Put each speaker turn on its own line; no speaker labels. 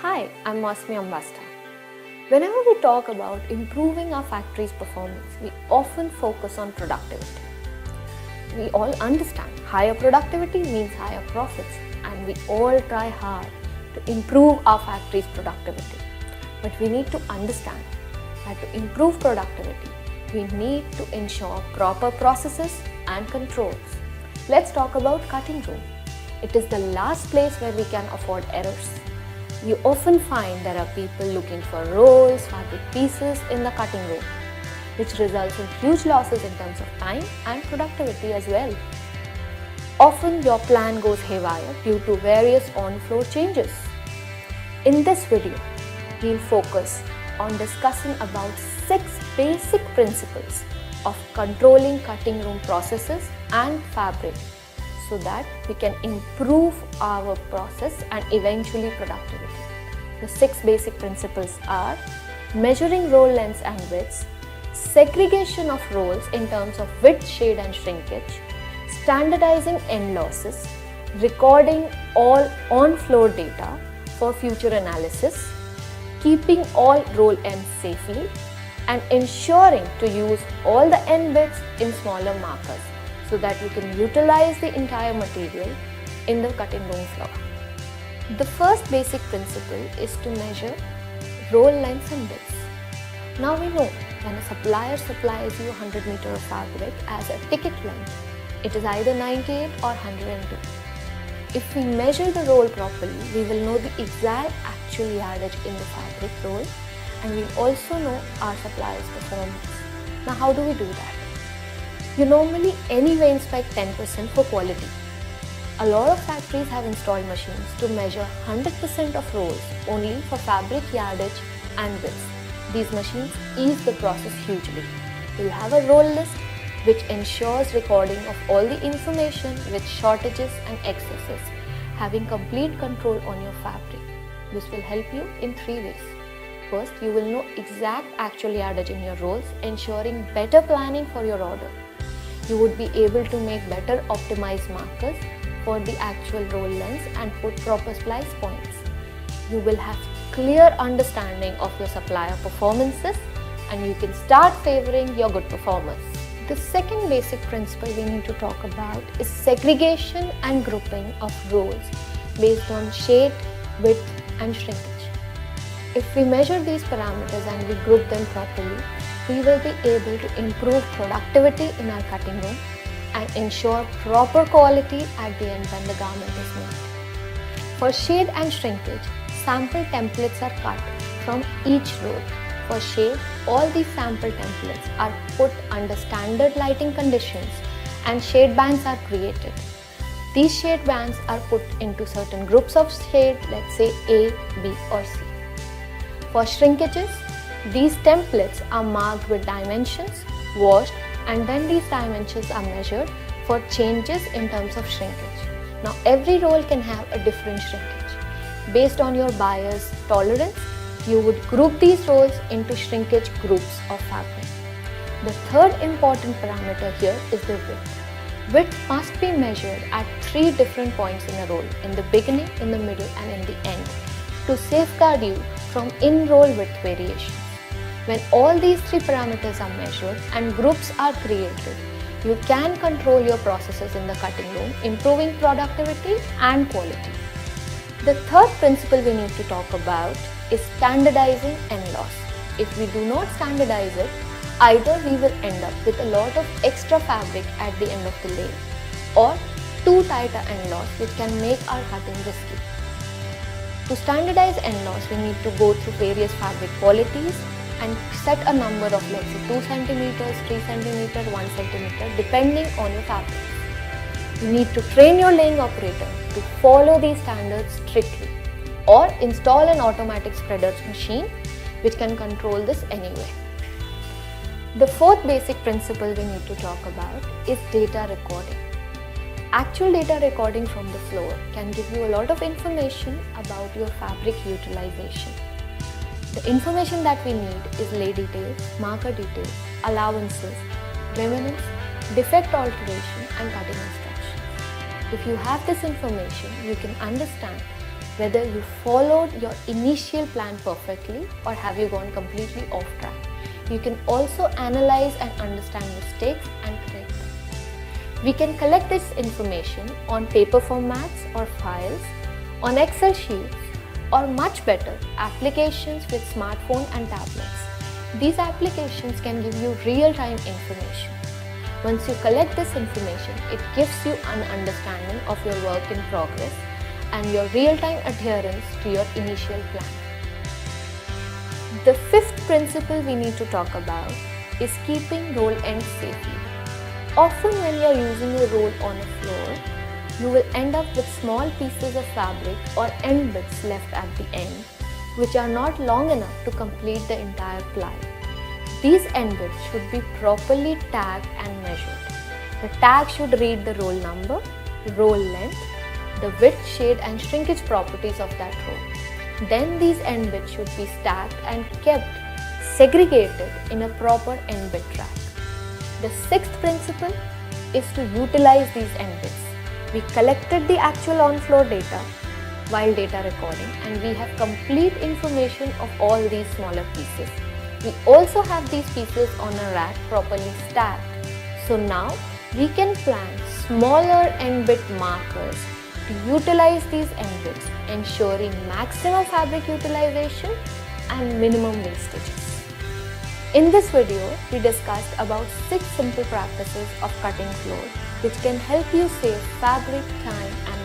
Hi, I'm Mausmi Ambastha. Whenever we talk about improving our factory's performance, we often focus on productivity. We all understand higher productivity means higher profits, and we all try hard to improve our factory's productivity. But we need to understand that to improve productivity, we need to ensure proper processes and controls. Let's talk about cutting room. It is the last place where we can afford errors. You often find there are people looking for rolls, fabric pieces in the cutting room, which results in huge losses in terms of time and productivity as well. Often your plan goes haywire due to various on-floor changes. In this video, we'll focus on discussing about 6 basic principles of controlling cutting room processes and fabric so that we can improve our process and eventually productivity. The 6 basic principles are measuring roll lengths and widths, segregation of rolls in terms of width, shade and shrinkage, standardizing end losses, recording all on-floor data for future analysis, keeping all roll ends safely, and ensuring to use all the end bits in smaller markers so that you can utilize the entire material in the cutting room floor. The first basic principle is to measure roll lengths and widths. Now we know when a supplier supplies you 100 meter of fabric as a ticket length, it is either 98 or 102. If we measure the roll properly, we will know the exact actual yardage in the fabric roll, and we'll also know our supplier's performance. Now how do we do that? You normally anyway inspect 10% for quality. A lot of factories have installed machines to measure 100% of rolls only for fabric yardage and width. These machines ease the process hugely. You'll have a roll list which ensures recording of all the information with shortages and excesses, having complete control on your fabric. This will help you in 3 ways. First, you will know exact actual yardage in your rolls, ensuring better planning for your order. You would be able to make better optimized markers for the actual roll lengths and put proper splice points. You will have clear understanding of your supplier performances and you can start favoring your good performers. The second basic principle we need to talk about is segregation and grouping of rolls based on shade, width and shrinkage. If we measure these parameters and we group them properly, we will be able to improve productivity in our cutting room and ensure proper quality at the end when the garment is made. For shade and shrinkage, sample templates are cut from each roll. For shade, all these sample templates are put under standard lighting conditions and shade bands are created. These shade bands are put into certain groups of shade, let's say A, B or C. For shrinkages, these templates are marked with dimensions, washed, and then these dimensions are measured for changes in terms of shrinkage. Now every roll can have a different shrinkage. Based on your buyer's tolerance, you would group these rolls into shrinkage groups of fabric. The third important parameter here is the width. Width must be measured at 3 different points in a roll, in the beginning, in the middle and in the end, to safeguard you from in-roll width variations. When all these 3 parameters are measured and groups are created, you can control your processes in the cutting room, improving productivity and quality. The third principle we need to talk about is standardizing end loss. If we do not standardize it, either we will end up with a lot of extra fabric at the end of the lane or too tighter end loss which can make our cutting risky. To standardize end loss, we need to go through various fabric qualities and set a number of, let's say, 2 centimeters, 3 centimeters, 1 centimeter, depending on your fabric. You need to train your laying operator to follow these standards strictly or install an automatic spreader machine which can control this anyway. The fourth basic principle we need to talk about is data recording. Actual data recording from the floor can give you a lot of information about your fabric utilization. The information that we need is lay details, marker details, allowances, remnants, defect alteration and cutting instructions. If you have this information, you can understand whether you followed your initial plan perfectly or have you gone completely off track. You can also analyze and understand mistakes and correct them. We can collect this information on paper formats or files, on Excel sheets, or much better, applications with smartphone and tablets. These applications can give you real-time information. Once you collect this information, it gives you an understanding of your work in progress and your real-time adherence to your initial plan. The fifth principle we need to talk about is keeping roll ends safely. Often when you are using a roll on a floor, you will end up with small pieces of fabric or end bits left at the end, which are not long enough to complete the entire ply. These end bits should be properly tagged and measured. The tag should read the roll number, roll length, the width, shade and shrinkage properties of that roll. Then these end bits should be stacked and kept segregated in a proper end bit track. The sixth principle is to utilize these end bits. We collected the actual on-floor data while data recording and we have complete information of all these smaller pieces. We also have these pieces on a rack properly stacked. So now we can plan smaller end bit markers to utilize these end bits, ensuring maximum fabric utilization and minimum wastages. In this video, we discussed about 6 simple practices of cutting floor which can help you save fabric, time and